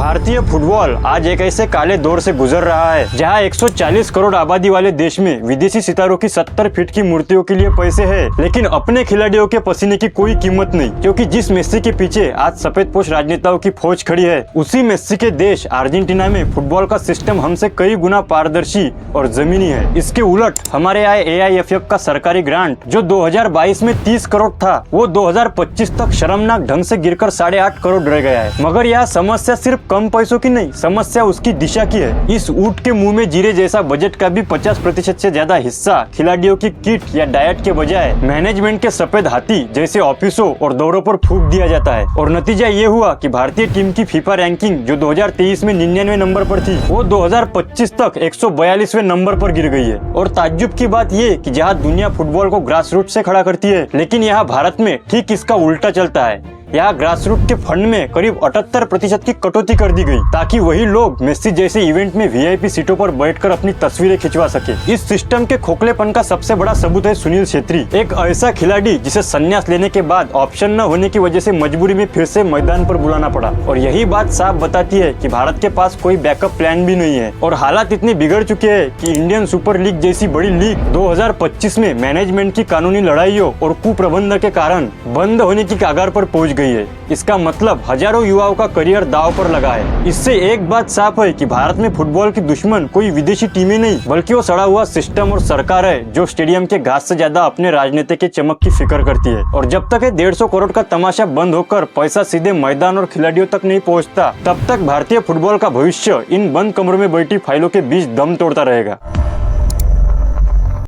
भारतीय फुटबॉल आज एक ऐसे काले दौर से गुजर रहा है जहां 140 करोड़ आबादी वाले देश में विदेशी सितारों की 70 फीट की मूर्तियों के लिए पैसे हैं, लेकिन अपने खिलाड़ियों के पसीने की कोई कीमत नहीं। क्योंकि जिस मेस्सी के पीछे आज सफेद पोश राजनेताओं की फौज खड़ी है, उसी मेस्सी के देश अर्जेंटीना में फुटबॉल का सिस्टम हमसे कई गुना पारदर्शी और जमीनी है। इसके उलट हमारे यहाँ AIFF का सरकारी ग्रांट जो 2022 में 30 करोड़ था, वो 2025 तक शर्मनाक ढंग से गिरकर 8.5 करोड़ रह गया है। मगर यह समस्या सिर्फ कम पैसों की नहीं, समस्या उसकी दिशा की है। इस ऊंट के मुंह में जीरे जैसा बजट का भी 50% से ज्यादा हिस्सा खिलाड़ियों की किट या डाइट के बजाय मैनेजमेंट के सफेद हाथी जैसे ऑफिसों और दौरों पर फूंक दिया जाता है। और नतीजा ये हुआ कि भारतीय टीम की फीफा रैंकिंग जो 2023 में 99वें नंबर पर थी, वो 2025 तक 142वें नंबर पर गिर गई है। और ताज्जुब की बात ये कि जहाँ दुनिया फुटबॉल को ग्रास रूट से खड़ा करती है, लेकिन यहाँ भारत में ठीक इसका उल्टा चलता है। यहाँ ग्रास रूट के फंड में करीब 78% की कटौती कर दी गई, ताकि वही लोग मेस्सी जैसे इवेंट में VIP सीटों पर बैठकर अपनी तस्वीरें खिंचवा सके। इस सिस्टम के खोखलेपन का सबसे बड़ा सबूत है सुनील छेत्री, एक ऐसा खिलाड़ी जिसे संन्यास लेने के बाद ऑप्शन न होने की वजह से मजबूरी में फिर से मैदान पर बुलाना पड़ा। और यही बात साफ बताती है कि भारत के पास कोई बैकअप प्लान भी नहीं है। और हालात इतने बिगड़ चुके हैं कि इंडियन सुपर लीग जैसी बड़ी लीग 2025 में मैनेजमेंट की कानूनी लड़ाइयों और कुप्रबंधन के कारण बंद होने की कगार पर पहुंच गई है। इसका मतलब हजारों युवाओं का करियर दांव पर लगा है। इससे एक बात साफ है कि भारत में फुटबॉल की दुश्मन कोई विदेशी टीमें नहीं, बल्कि वो सड़ा हुआ सिस्टम और सरकार है जो स्टेडियम के घास से ज्यादा अपने राजनीति के चमक की फिक्र करती है। और जब तक 150 करोड़ का तमाशा बंद होकर पैसा सीधे मैदान और खिलाड़ियों तक नहीं पहुंचता, तब तक भारतीय फुटबॉल का भविष्य इन बंद कमरों में बैठी फाइलों के बीच दम तोड़ता रहेगा।